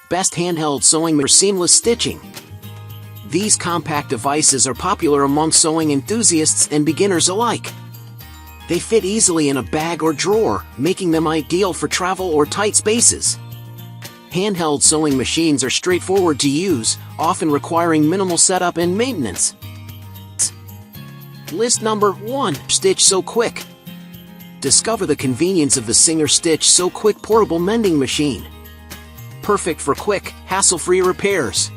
best handheld sewing for seamless stitching. These compact devices are popular among sewing enthusiasts and beginners alike. They fit easily in a bag or drawer, making them ideal for travel or tight spaces. Handheld sewing machines are straightforward to use, often requiring minimal setup and maintenance. List number 1. Stitch Sew Quick. Discover the convenience of the Singer Stitch Sew Quick portable mending machine. Perfect for quick, hassle-free repairs.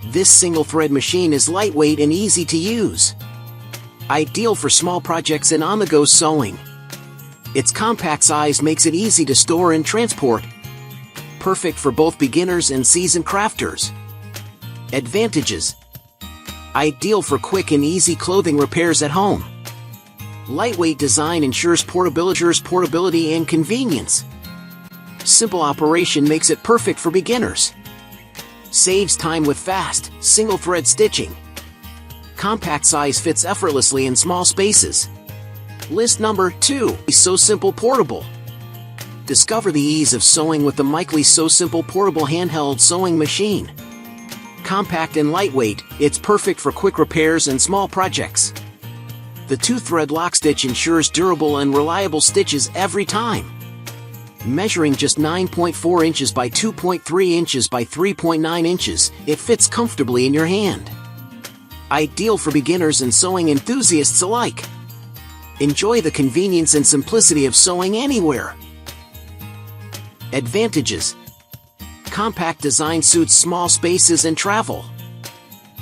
This single-thread machine is lightweight and easy to use. Ideal for small projects and on-the-go sewing. Its compact size makes it easy to store and transport. Perfect for both beginners and seasoned crafters. Advantages: ideal for quick and easy clothing repairs at home. Lightweight design ensures portability and convenience. Simple operation makes it perfect for beginners. Saves time with fast, single-thread stitching. Compact size fits effortlessly in small spaces. List number 2. Sew Simple Portable. Discover the ease of sewing with the Mikely Sew Simple Portable Handheld Sewing Machine. Compact and lightweight, it's perfect for quick repairs and small projects. The 2-thread lock stitch ensures durable and reliable stitches every time. Measuring just 9.4 inches by 2.3 inches by 3.9 inches, it fits comfortably in your hand. Ideal for beginners and sewing enthusiasts alike. Enjoy the convenience and simplicity of sewing anywhere. Advantages: compact design suits small spaces and travel.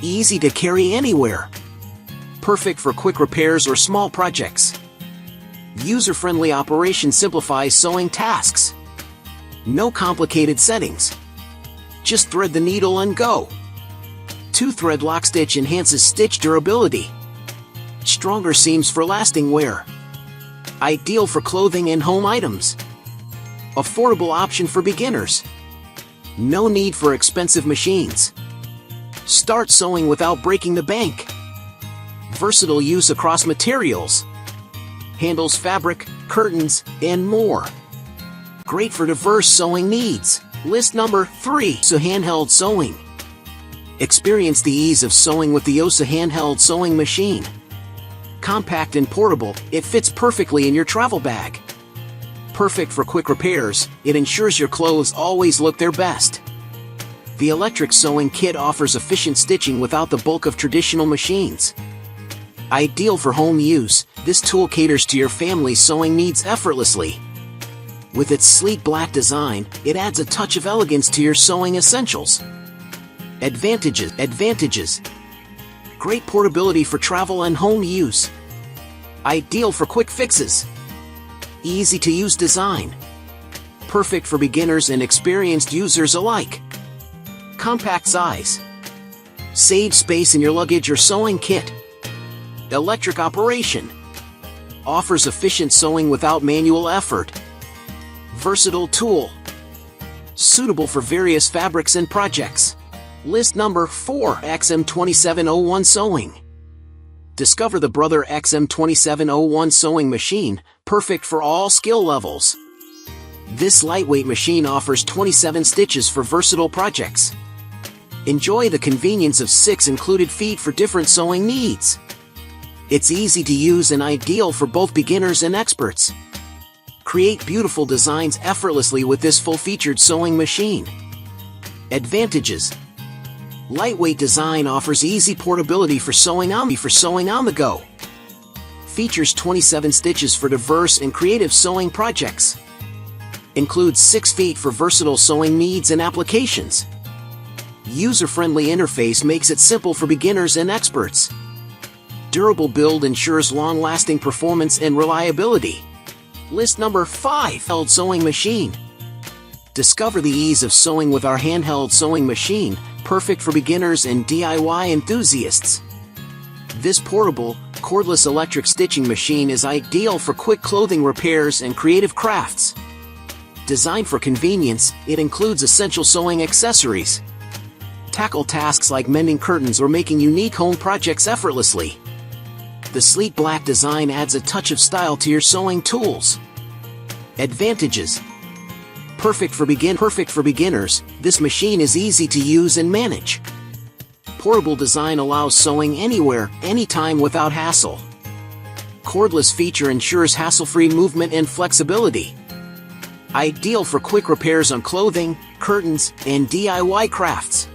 Easy to carry anywhere. Perfect for quick repairs or small projects. User-friendly operation simplifies sewing tasks. No complicated settings. Just thread the needle and go. 2-thread lock stitch enhances stitch durability. Stronger seams for lasting wear. Ideal for clothing and home items. Affordable option for beginners. No need for expensive machines. Start sewing without breaking the bank. Versatile use across materials. Handles fabric, curtains, and more. Great for diverse sewing needs. List number 3. OSA Handheld Sewing. Experience the ease of sewing with the OSA Handheld Sewing Machine. Compact and portable, it fits perfectly in your travel bag. Perfect for quick repairs, it ensures your clothes always look their best. The electric sewing kit offers efficient stitching without the bulk of traditional machines. Ideal for home use, this tool caters to your family's sewing needs effortlessly. With its sleek black design, it adds a touch of elegance to your sewing essentials. Advantages: great portability for travel and home use. Ideal for quick fixes. Easy to use design. Perfect for beginners and experienced users alike. Compact size. Saves space in your luggage or sewing kit. Electric operation. Offers efficient sewing without manual effort. Versatile tool. Suitable for various fabrics and projects. List number 4. XM2701 Sewing. Discover the Brother XM2701 Sewing Machine, perfect for all skill levels. This lightweight machine offers 27 stitches for versatile projects. Enjoy the convenience of 6 included feet for different sewing needs. It's easy to use and ideal for both beginners and experts. Create beautiful designs effortlessly with this full-featured sewing machine. Advantages: lightweight design offers easy portability for sewing on the go. Features 27 stitches for diverse and creative sewing projects. Includes 6 feet for versatile sewing needs and applications. User-friendly interface makes it simple for beginners and experts. Durable build ensures long-lasting performance and reliability. List number 5. Handheld Sewing Machine. Discover the ease of sewing with our handheld sewing machine, perfect for beginners and DIY enthusiasts. This portable, cordless electric stitching machine is ideal for quick clothing repairs and creative crafts. Designed for convenience, it includes essential sewing accessories. Tackle tasks like mending curtains or making unique home projects effortlessly. The sleek black design adds a touch of style to your sewing tools. Advantages: Perfect for beginners, this machine is easy to use and manage. Portable design allows sewing anywhere, anytime without hassle. Cordless feature ensures hassle-free movement and flexibility. Ideal for quick repairs on clothing, curtains, and DIY crafts.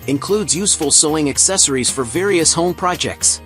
Includes useful sewing accessories for various home projects.